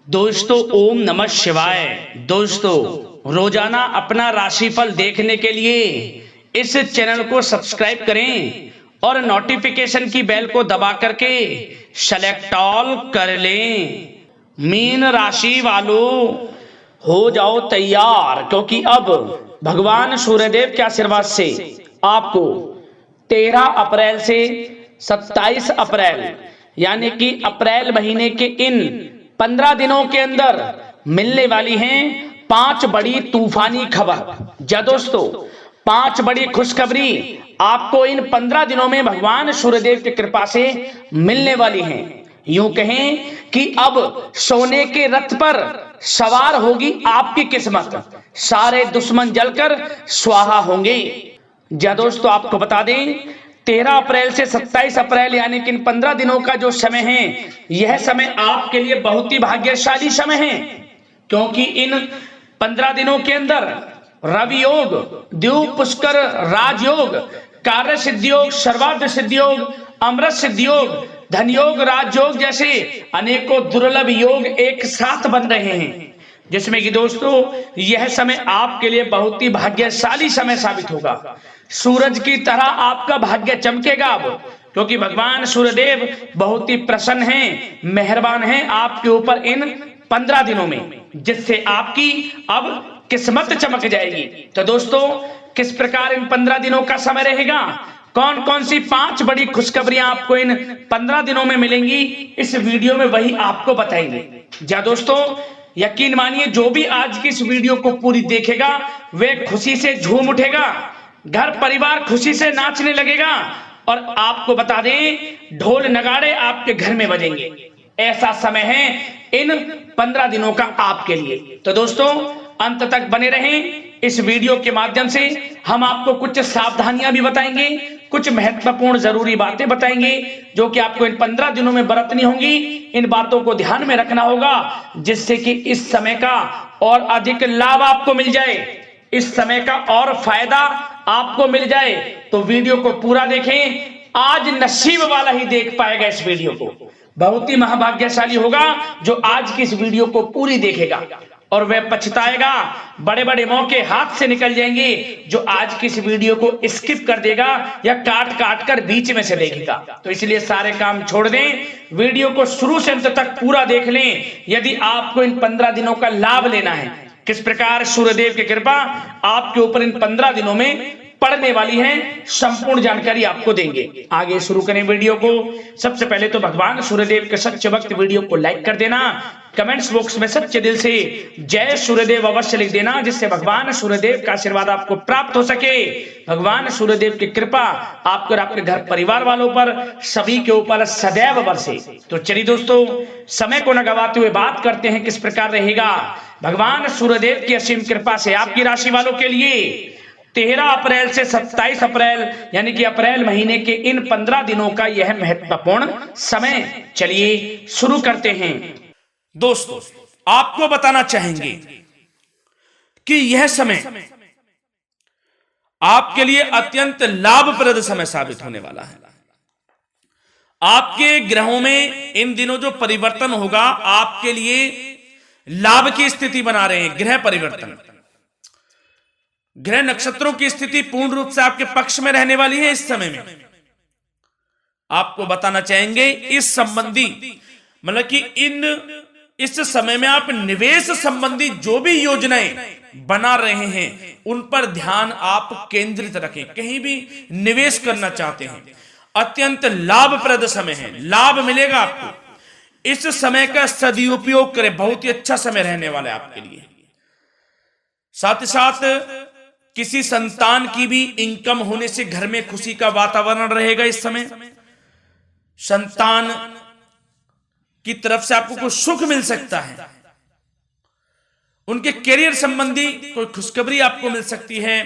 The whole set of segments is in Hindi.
दोस्तों ओम नमः शिवाय। दोस्तों रोजाना अपना राशिफल देखने के लिए इस चैनल को सब्सक्राइब करें और नोटिफिकेशन की बेल को दबा करके सेलेक्ट ऑल कर लें। मीन राशि वालों हो जाओ तैयार, क्योंकि अब भगवान सूर्यदेव के आशीर्वाद से आपको 13 अप्रैल से 27 अप्रैल यानी कि अप्रैल महीने के इन 15 दिनों के अंदर मिलने वाली हैं 5 बड़ी तूफानी खबर। जा दोस्तों, 5 बड़ी खुशखबरी आपको इन 15 दिनों में भगवान सूर्यदेव की कृपा से मिलने वाली हैं। यूं कहें कि अब सोने के रथ पर सवार होगी आपकी किस्मत, सारे दुश्मन जलकर स्वाहा होंगे। जा दोस्तों, आपको बता दें 13 अप्रैल से 27 अप्रैल यानी कि इन 15 दिनों का जो समय है, यह समय आपके लिए बहुत ही भाग्यशाली समय है, क्योंकि इन 15 दिनों के अंदर रवि योग, द्वीप पुष्कर राजयोग, कार्य सिद्धि योग, सर्वार्थ सिद्धि योग, अमृत सिद्धि योग, धन योग, राजयोग जैसे अनेकों दुर्लभ योग एक साथ बन रहे हैं, जिसमें कि दोस्तों यह समय आपके लिए बहुत ही भाग्यशाली समय साबित होगा। सूरज की तरह आपका भाग्य चमकेगा अब, क्योंकि भगवान सूर्यदेव बहुत ही प्रसन्न हैं, मेहरबान हैं आपके ऊपर इन 15 दिनों में, जिससे आपकी अब किस्मत चमक जाएगी। तो दोस्तों, किस प्रकार इन 15 दिनों का समय रहेगा, कौन कौन सी 5 बड़ी खुशखबरियां आपको इन 15 दिनों में मिलेंगी, इस वीडियो में वही आपको बताएंगे। जा दोस्तों, यकीन मानिए जो भी आज की इस वीडियो को पूरी देखेगा वे खुशी से झूम उठेगा, घर परिवार खुशी से नाचने लगेगा, और आपको बता दें ढोल नगाड़े आपके घर में बजेंगे। ऐसा समय है इन 15 दिनों का आपके लिए। तो दोस्तों अंत तक बने रहें। इस वीडियो के माध्यम से हम आपको कुछ सावधानियां भी बताएंगे, कुछ महत्वपूर्ण जरूरी बातें बताएंगे जो कि आपको इन 15 दिनों में बरतनी होंगी। इन बातों को ध्यान में रखना होगा, जिससे कि इस समय का और अधिक लाभ आपको मिल जाए, इस समय का और फायदा आपको मिल जाए। तो वीडियो को पूरा देखें, आज नसीब वाला ही देख पाएगा इस वीडियो को। बहुत ही महाभाग्यशाली होगा जो आज की इस वीडियो को पूरी देखेगा, और वह पछताएगा। बड़े बड़े मौके हाथ से निकल जाएंगे जो आज की इस वीडियो को स्किप कर देगा या काट काट कर बीच में से देखेगा। तो इसलिए सारे काम छोड़ दें, वीडियो को शुरू से अंत तक पूरा देख लें, यदि आपको इन 15 दिनों का लाभ लेना है। किस प्रकार सूर्यदेव की कृपा आपके ऊपर इन 15 दिनों में पड़ने वाली है, संपूर्ण जानकारी आपको देंगे। आगे शुरू करें वीडियो को। सबसे पहले तो भगवान सूर्यदेव के सच्चे भक्त वीडियो को लाइक कर देना, कमेंट्स बॉक्स में सच्चे दिल से जय सूर्यदेव अवश्य लिख देना, जिससे भगवान सूर्यदेव का आशीर्वाद आपको प्राप्त हो सके, भगवान सूर्यदेव की कृपा आपको और आपके घर परिवार वालों पर सभी के ऊपर सदैव बरसे। तो चलिए दोस्तों, समय को न गवाते हुए बात करते हैं किस प्रकार रहेगा भगवान सूर्यदेव की असीम कृपा से आपकी राशि वालों के लिए 13 अप्रैल से 27 अप्रैल यानी कि अप्रैल महीने के इन 15 दिनों का यह महत्वपूर्ण समय। चलिए शुरू करते हैं। दोस्तों, आपको बताना चाहेंगे कि यह समय आपके लिए अत्यंत लाभप्रद समय साबित होने वाला है। आपके ग्रहों में इन दिनों जो परिवर्तन होगा आपके लिए लाभ की स्थिति बना रहे हैं। ग्रह परिवर्तन, ग्रह नक्षत्रों की स्थिति पूर्ण रूप से आपके पक्ष में रहने वाली है। इस समय में आपको बताना चाहेंगे इस संबंधी, मतलब कि इस समय में आप निवेश संबंधी जो भी योजनाएं बना रहे हैं उन पर ध्यान आप केंद्रित रखें। कहीं भी निवेश करना चाहते हैं, अत्यंत लाभप्रद समय है, लाभ मिलेगा आपको। इस समय का सदुपयोग करें, बहुत ही अच्छा समय रहने वाला है आपके लिए। साथ ही साथ किसी संतान की भी इनकम होने से घर में खुशी का वातावरण रहेगा। इस समय संतान की तरफ से आपको कुछ सुख मिल सकता है, उनके करियर संबंधी कोई खुशखबरी आपको मिल सकती है,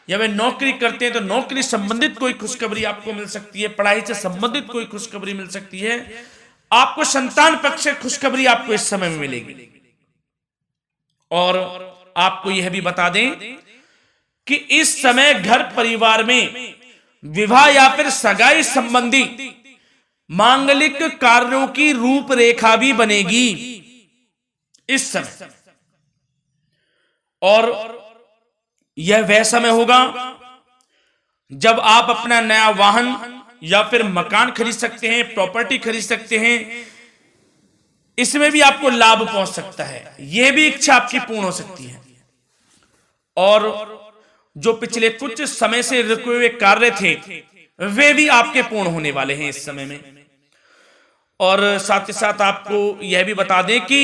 या वे नौकरी करते हैं तो नौकरी संबंधित कोई खुशखबरी आपको मिल सकती है, पढ़ाई से संबंधित कोई खुशखबरी मिल सकती है। आपको संतान पक्ष से खुशखबरी आपको इस समय में मिलेगी। और आपको यह भी बता दें कि इस समय घर परिवार में विवाह या फिर सगाई संबंधी मांगलिक कार्यों की रूपरेखा भी बनेगी। इस समय। और यह वह समय होगा जब आप अपना नया वाहन या फिर मकान खरीद सकते हैं, प्रॉपर्टी खरीद सकते हैं। इसमें भी आपको लाभ पहुंच सकता है, यह भी इच्छा आपकी पूर्ण हो सकती है। और जो पिछले कुछ समय से रुके हुए कार्य थे वे भी आपके पूर्ण होने वाले हैं इस समय में। और साथ ही साथ आपको यह भी बता दें कि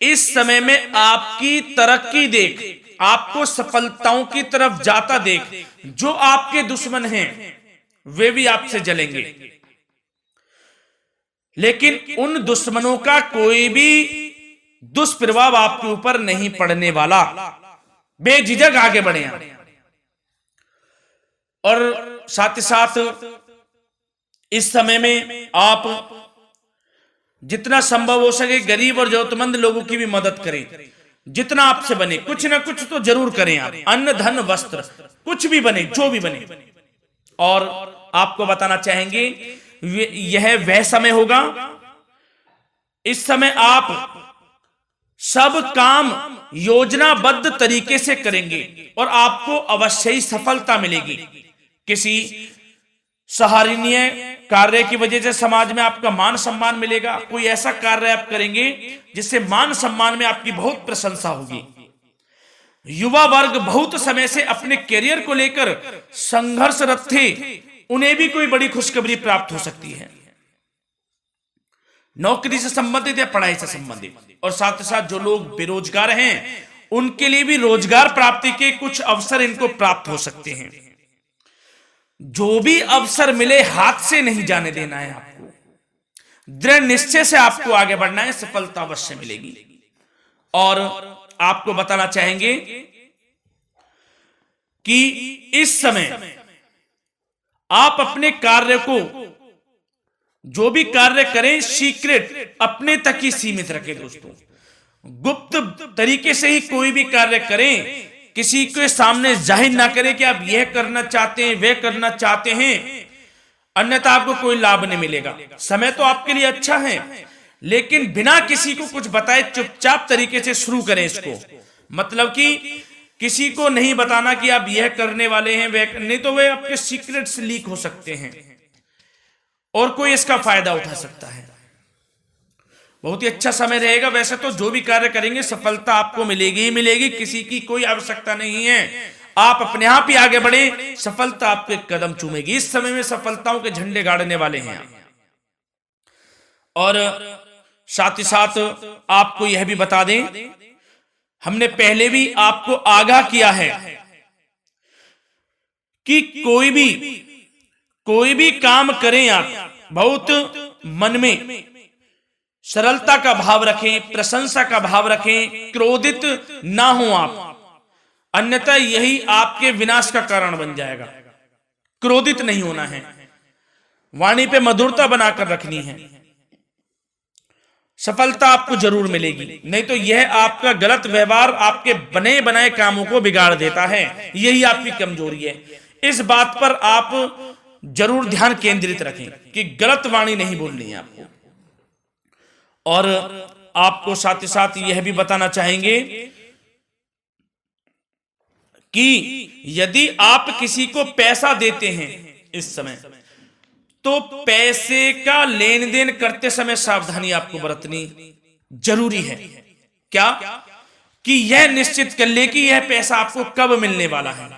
इस समय में आपकी तरक्की देख, आपको सफलताओं की तरफ जाता देख, जो आपके दुश्मन हैं वे भी आपसे जलेंगे, लेकिन उन दुश्मनों का कोई भी दुष्प्रभाव आपके ऊपर नहीं पड़ने वाला। बेझिझक आगे बढ़े आप। और साथ ही साथ इस समय में आप जितना संभव हो सके गरीब और जरूरतमंद लोगों की भी मदद करें, जितना आपसे बने। कुछ ना कुछ तो जरूर करें आप, अन्न धन वस्त्र कुछ भी बने, जो भी बने। और आपको बताना चाहेंगे यह वह समय होगा, इस समय आप सब काम योजनाबद्ध तरीके से करेंगे और आपको अवश्य ही सफलता मिलेगी। किसी सराहनीय कार्य की वजह से समाज में आपका मान सम्मान मिलेगा। कोई ऐसा कार्य आप करेंगे जिससे मान सम्मान में आपकी बहुत प्रशंसा होगी। युवा वर्ग बहुत समय से अपने करियर को लेकर संघर्षरत थे, उन्हें भी कोई बड़ी खुशखबरी प्राप्त हो सकती है, नौकरी से संबंधित या पढ़ाई से संबंधित। और साथ ही साथ जो लोग बेरोजगार हैं उनके लिए भी रोजगार प्राप्ति के कुछ अवसर इनको प्राप्त हो सकते हैं। जो भी अवसर मिले हाथ से नहीं जाने देना है आपको, दृढ़ निश्चय से आपको आगे बढ़ना है, सफलता अवश्य मिलेगी। और आपको बताना चाहेंगे कि इस समय आप अपने कार्य को, जो भी कार्य करें, सीक्रेट अपने तक ही सीमित रखें दोस्तों। गुप्त तरीके से ही कोई भी कार्य करें, किसी के सामने जाहिर ना करें कि आप यह करना चाहते हैं, वह करना चाहते हैं, अन्यथा आपको कोई लाभ नहीं मिलेगा। समय तो आपके लिए अच्छा है, लेकिन बिना किसी को कुछ बताए चुपचाप तरीके से शुरू करें इसको। मतलब कि किसी को नहीं बताना कि आप यह करने वाले हैं, वह नहीं, तो वे आपके सीक्रेट्स लीक हो सकते हैं और कोई इसका फायदा उठा सकता है। बहुत ही अच्छा समय रहेगा। वैसे तो जो भी कार्य करेंगे सफलता आपको मिलेगी ही मिलेगी, किसी की कोई आवश्यकता नहीं है। आप अपने आप ही आगे बढ़े, सफलता आपके कदम चूमेगी। इस समय में सफलताओं के झंडे गाड़ने वाले हैं। और साथ ही साथ आपको यह भी बता दें, हमने पहले भी आपको आगाह किया है कि कोई भी काम करें आप बहुत मन में सरलता का भाव रखें, प्रशंसा का भाव रखें, क्रोधित ना हो आप, अन्यथा यही आपके विनाश का कारण बन जाएगा। क्रोधित नहीं होना है, वाणी पे मधुरता बनाकर रखनी है, सफलता आपको जरूर मिलेगी। नहीं तो यह आपका गलत व्यवहार आपके बने बनाए कामों को बिगाड़ देता है, यही आपकी कमजोरी है। इस बात पर आप जरूर ध्यान केंद्रित रखें कि गलत वाणी नहीं बोलनी है आपको। और आपको साथ ही साथ यह भी बताना चाहेंगे कि यदि आप किसी को पैसा देते हैं इस समय, तो पैसे का लेन देन करते समय सावधानी आपको बरतनी जरूरी है। क्या कि यह निश्चित कर ले कि यह पैसा आपको कब मिलने वाला है।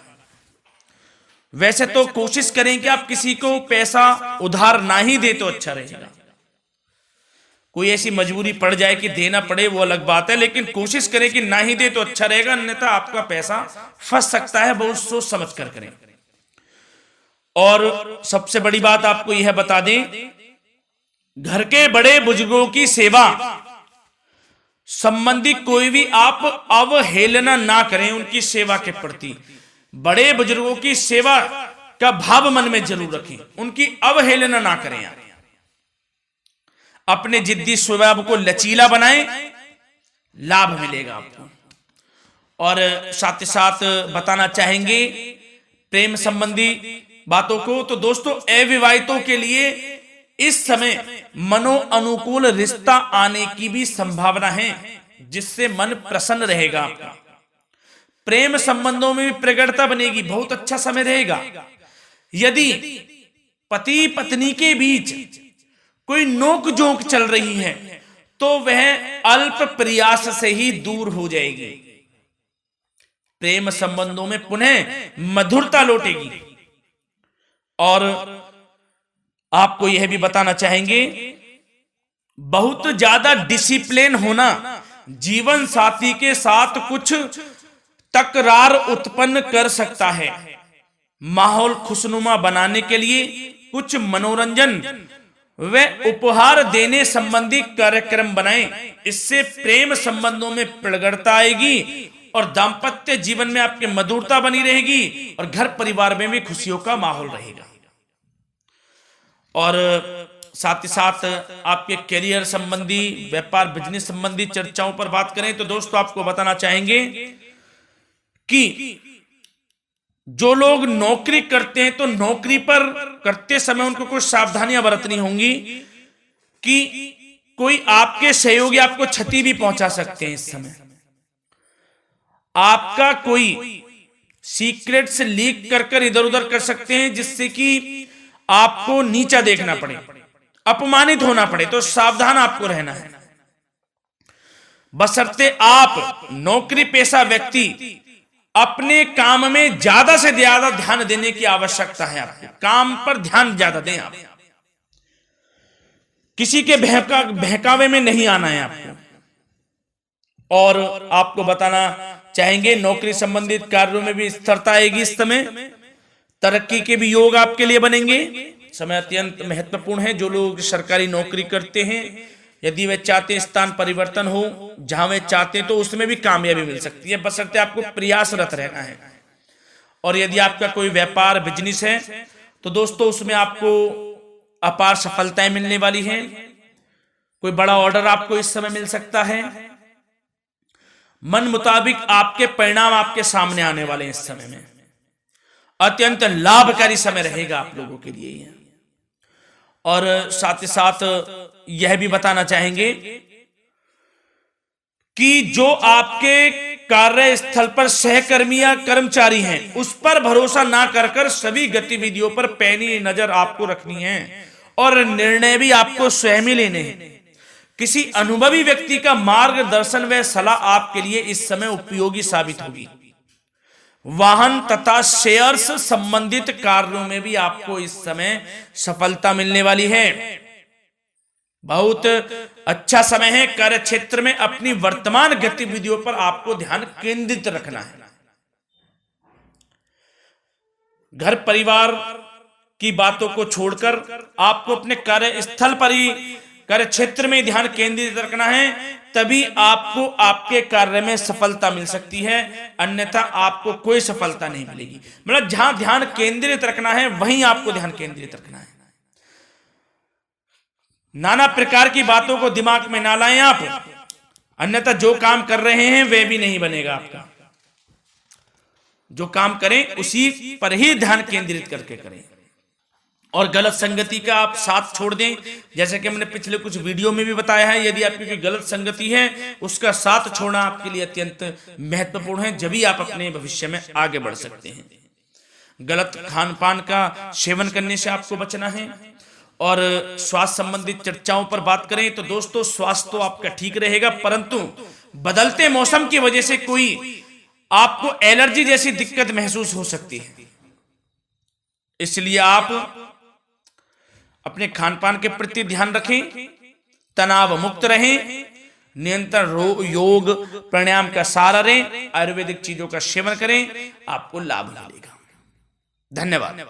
वैसे तो कोशिश करें कि आप किसी को पैसा उधार ना ही दे तो अच्छा रहेगा। कोई ऐसी मजबूरी पड़ जाए कि देना पड़े वो अलग बात है, लेकिन कोशिश करें कि ना ही दे तो अच्छा रहेगा, अन्यथा आपका पैसा फंस सकता है। बहुत सोच समझ कर करें। और सबसे बड़ी बात आपको यह बता दें, घर के बड़े बुजुर्गों की सेवा संबंधी कोई भी आप अवहेलना ना करें उनकी सेवा के प्रति। बड़े बुजुर्गों की सेवा का भाव मन में जरूर रखें, उनकी अवहेलना ना करें आप। अपने जिद्दी स्वभाव को लचीला बनाएं, लाभ मिलेगा आपको। और साथ ही साथ बताना चाहेंगे प्रेम संबंधी बातों को, तो दोस्तों अविवाहितों के लिए इस समय मनो अनुकूल रिश्ता आने की भी संभावना है। जिससे मन प्रसन्न रहेगा आपका। प्रेम संबंधों में भी प्रगाढ़ता बनेगी, बहुत अच्छा समय रहेगा। यदि पति पत्नी के बीच कोई नोक झोंक चल रही है तो वह अल्प प्रयास से ही दूर हो जाएगी। प्रेम संबंधों में पुनः मधुरता लौटेगी। और आपको यह भी बताना चाहेंगे, बहुत ज्यादा डिसिप्लिन होना जीवन साथी के साथ कुछ तकरार उत्पन्न कर सकता है। माहौल खुशनुमा बनाने के लिए कुछ मनोरंजन व उपहार देने संबंधी कार्यक्रम बनाएं। इससे प्रेम संबंधों में प्रगाढ़ता आएगी और दाम्पत्य जीवन में आपकी मधुरता बनी रहेगी और घर परिवार में भी खुशियों का माहौल रहेगा। और साथ ही साथ आपके करियर संबंधी, व्यापार बिजनेस संबंधी चर्चाओं पर बात करें तो दोस्तों आपको बताना चाहेंगे कि जो लोग नौकरी करते हैं तो नौकरी पर करते समय उनको कुछ सावधानियां बरतनी होंगी कि कोई आपके सहयोगी आपको क्षति भी पहुंचा सकते हैं। इस समय आपका कोई सीक्रेट्स लीक कर इधर उधर कर सकते हैं, जिससे कि आपको नीचा देखना पड़े, अपमानित होना पड़े। तो सावधान आपको रहना है। बशर्ते आप नौकरी पेशा व्यक्ति अपने काम में ज्यादा से ज्यादा ध्यान देने की आवश्यकता है। आपको काम पर ध्यान ज्यादा दें। आप किसी के बहकावे में नहीं आना है आपको। और आपको बताना चाहेंगे, नौकरी संबंधित कार्यों में भी स्थिरता आएगी। इस समय तरक्की के भी योग आपके लिए बनेंगे। समय अत्यंत महत्वपूर्ण है। जो लोग सरकारी नौकरी करते हैं, यदि वे चाहते हैं स्थान परिवर्तन हो, जहां वे चाहते हैं, तो उसमें भी कामयाबी मिल सकती है, बशर्ते आपको प्रयासरत रहना है। और यदि आपका कोई व्यापार बिजनेस है तो दोस्तों उसमें आपको अपार सफलताएं मिलने वाली हैं। कोई बड़ा ऑर्डर आपको इस समय मिल सकता है। मन मुताबिक आपके परिणाम आपके सामने आने वाले हैं। इस समय में अत्यंत लाभकारी समय रहेगा आप लोगों के लिए। और साथ ही साथ यह भी बताना चाहेंगे कि जो आपके कार्यस्थल पर सहकर्मी या कर्मचारी हैं, उस पर भरोसा ना कर सभी गतिविधियों पर पैनी नजर आपको रखनी है और निर्णय भी आपको स्वयं ही लेने हैं। किसी अनुभवी व्यक्ति का मार्गदर्शन व सलाह आपके लिए इस समय उपयोगी साबित होगी। वाहन तथा शेयर्स संबंधित कार्यों में भी आपको इस समय सफलता मिलने वाली है। बहुत अच्छा समय है। कार्य क्षेत्र में अपनी वर्तमान गतिविधियों पर आपको ध्यान केंद्रित रखना है। घर परिवार की बातों को छोड़कर आपको अपने कार्यस्थल पर ही, कार्य क्षेत्र में ध्यान केंद्रित रखना है, तभी आपको आपके कार्य में सफलता मिल सकती है, अन्यथा आपको कोई सफलता नहीं मिलेगी। मतलब जहां ध्यान केंद्रित रखना है वहीं आपको ध्यान केंद्रित रखना है। नाना प्रकार की बातों को दिमाग में ना लाएं आप, अन्यथा जो काम कर रहे हैं वह भी नहीं बनेगा आपका। जो काम करें उसी पर ही ध्यान केंद्रित करके करें और गलत संगति का आप साथ छोड़ दें। जैसे कि हमने पिछले कुछ वीडियो में भी बताया है, यदि आपकी कोई गलत संगति है उसका साथ छोड़ना आपके लिए अत्यंत महत्वपूर्ण है, जब भी आप अपने भविष्य में आगे बढ़ सकते हैं। गलत खान पान का सेवन करने से आपको बचना है। और स्वास्थ्य संबंधित चर्चाओं पर बात करें तो दोस्तों स्वास्थ्य तो आपका ठीक रहेगा, परंतु बदलते मौसम की वजह से कोई आपको एलर्जी जैसी दिक्कत महसूस हो सकती है। इसलिए आप अपने खान पान के प्रति ध्यान रखें, तनाव मुक्त रहें, नियंत्रण योग प्राणायाम का सहारा लें, आयुर्वेदिक चीजों का सेवन करें, आपको लाभ मिलेगा। धन्यवाद।